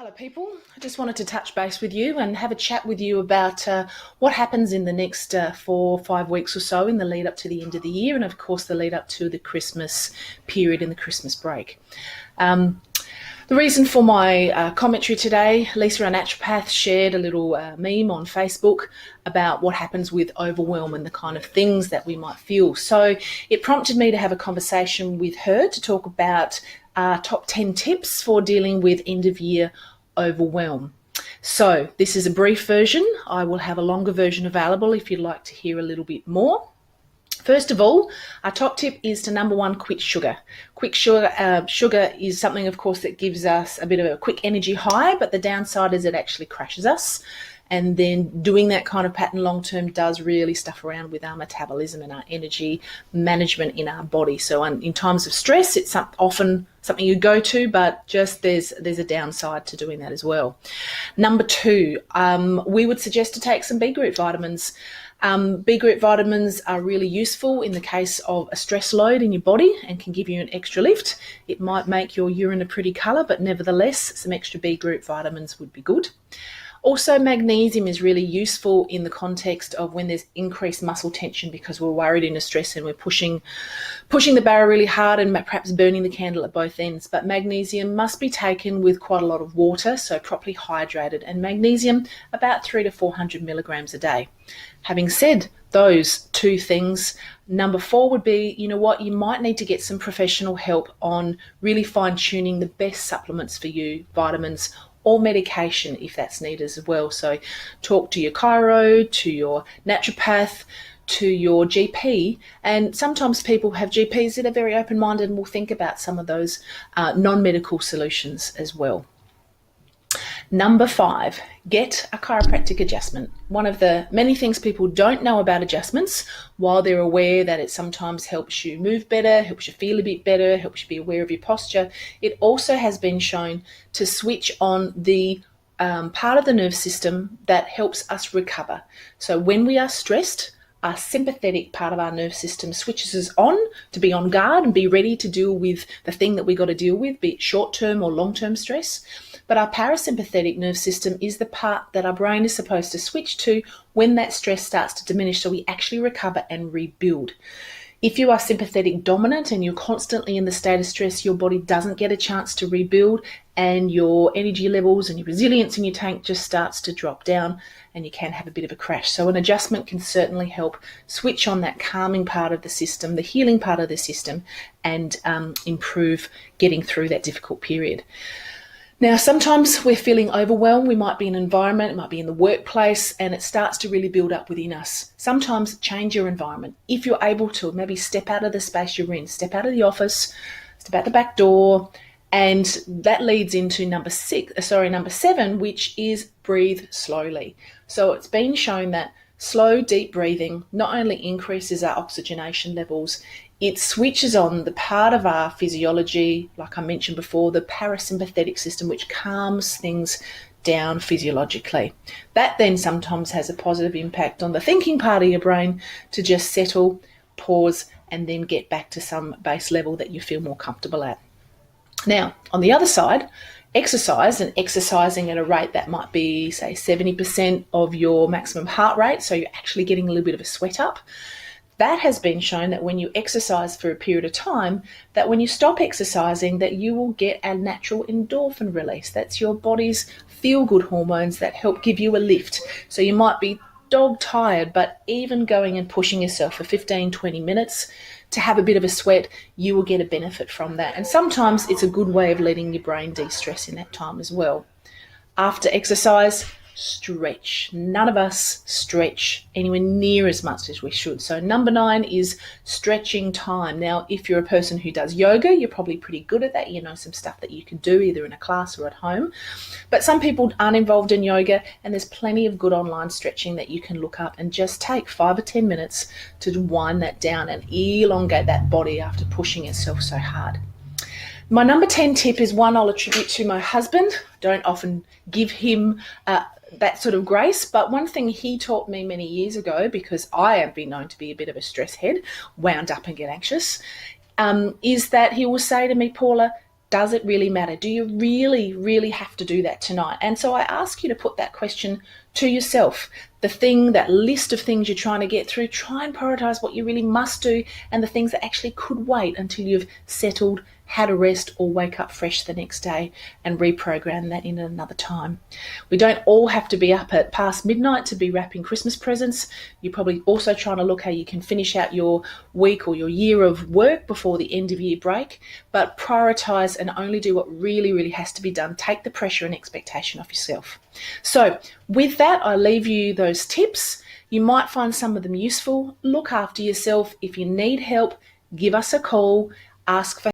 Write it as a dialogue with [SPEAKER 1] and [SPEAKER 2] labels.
[SPEAKER 1] Hello people, I just wanted to touch base with you and have a chat with you about what happens in the next 4 or 5 weeks or so in the lead up to the end of the year, and of course the lead up to the Christmas period and the Christmas break. The reason for my commentary today, Lisa, our naturopath, shared a little meme on Facebook about what happens with overwhelm and the kind of things that we might feel. So it prompted me to have a conversation with her to talk about top 10 tips for dealing with end of year overwhelm. So this is a brief version. I will have a longer version available if you'd like to hear a little bit more. First of all, our top tip is to number one, quit sugar. Sugar is something, of course, that gives us a bit of a quick energy high, but the downside is it actually crashes us. And then doing that kind of pattern long term does really stuff around with our metabolism and our energy management in our body. So in times of stress, it's often something you go to, but just there's a downside to doing that as well. Number two, we would suggest to take some B group vitamins. B group vitamins are really useful in the case of a stress load in your body and can give you an extra lift. It might make your urine a pretty colour, but nevertheless, some extra B group vitamins would be good. Also, magnesium is really useful in the context of when there's increased muscle tension because we're worried in a stress and we're pushing the barrel really hard and perhaps burning the candle at both ends. But magnesium must be taken with quite a lot of water, so properly hydrated, and magnesium about 300 to 400 milligrams a day. Having said those two things, number four would be, you might need to get some professional help on really fine-tuning the best supplements for you, vitamins or medication if that's needed as well. So talk to your chiro, to your naturopath, to your GP, and sometimes people have GPs that are very open-minded and will think about some of those non-medical solutions as well. Number five, get a chiropractic adjustment. One of the many things people don't know about adjustments, while they're aware that it sometimes helps you move better, helps you feel a bit better, helps you be aware of your posture, it also has been shown to switch on the part of the nerve system that helps us recover. So when we are stressed, our sympathetic part of our nerve system switches us on to be on guard and be ready to deal with the thing that we got to deal with, be it short-term or long-term stress. But our parasympathetic nerve system is the part that our brain is supposed to switch to when that stress starts to diminish, so we actually recover and rebuild. If you are sympathetic dominant and you're constantly in the state of stress, your body doesn't get a chance to rebuild and your energy levels and your resilience in your tank just starts to drop down and you can have a bit of a crash. So an adjustment can certainly help switch on that calming part of the system, the healing part of the system, and improve getting through that difficult period. Now, sometimes we're feeling overwhelmed. We might be in an environment, it might be in the workplace, and it starts to really build up within us. Sometimes change your environment. If you're able to, maybe step out of the space you're in, step out of the office, step out the back door, and that leads into number seven, which is breathe slowly. So it's been shown that slow, deep breathing not only increases our oxygenation levels, it switches on the part of our physiology, like I mentioned before, the parasympathetic system, which calms things down physiologically. That then sometimes has a positive impact on the thinking part of your brain to just settle, pause, and then get back to some base level that you feel more comfortable at. Now, on the other side, exercise, and exercising at a rate that might be, say, 70% of your maximum heart rate, so you're actually getting a little bit of a sweat up. That has been shown that when you exercise for a period of time, that when you stop exercising, that you will get a natural endorphin release. That's your body's feel-good hormones that help give you a lift. So you might be dog tired, but even going and pushing yourself for 15, 20 minutes to have a bit of a sweat, you will get a benefit from that. And sometimes it's a good way of letting your brain de-stress in that time as well. After exercise, stretch. None of us stretch anywhere near as much as we should. So number 9 is stretching time. Now, if you're a person who does yoga, you're probably pretty good at that. You know some stuff that you can do either in a class or at home. But some people aren't involved in yoga, and there's plenty of good online stretching that you can look up and just take 5 or 10 minutes to wind that down and elongate that body after pushing itself so hard. My number 10 tip is one I'll attribute to my husband. Don't often give him that sort of grace, but one thing he taught me many years ago, because I have been known to be a bit of a stress head, wound up and get anxious, is that he will say to me, Paula, Does it really matter? Do you really, really have to do that tonight? And so I ask you to put that question to yourself. That list of things you're trying to get through, try and prioritize what you really must do and the things that actually could wait until you've settled, had a rest, or wake up fresh the next day and reprogram that in another time. We don't all have to be up at past midnight to be wrapping Christmas presents. You're probably also trying to look how you can finish out your week or your year of work before the end of year break, but prioritize and only do what really, really has to be done. Take the pressure and expectation off yourself. So with that, I leave you those tips. You might find some of them useful. Look after yourself. If you need help, give us a call, ask for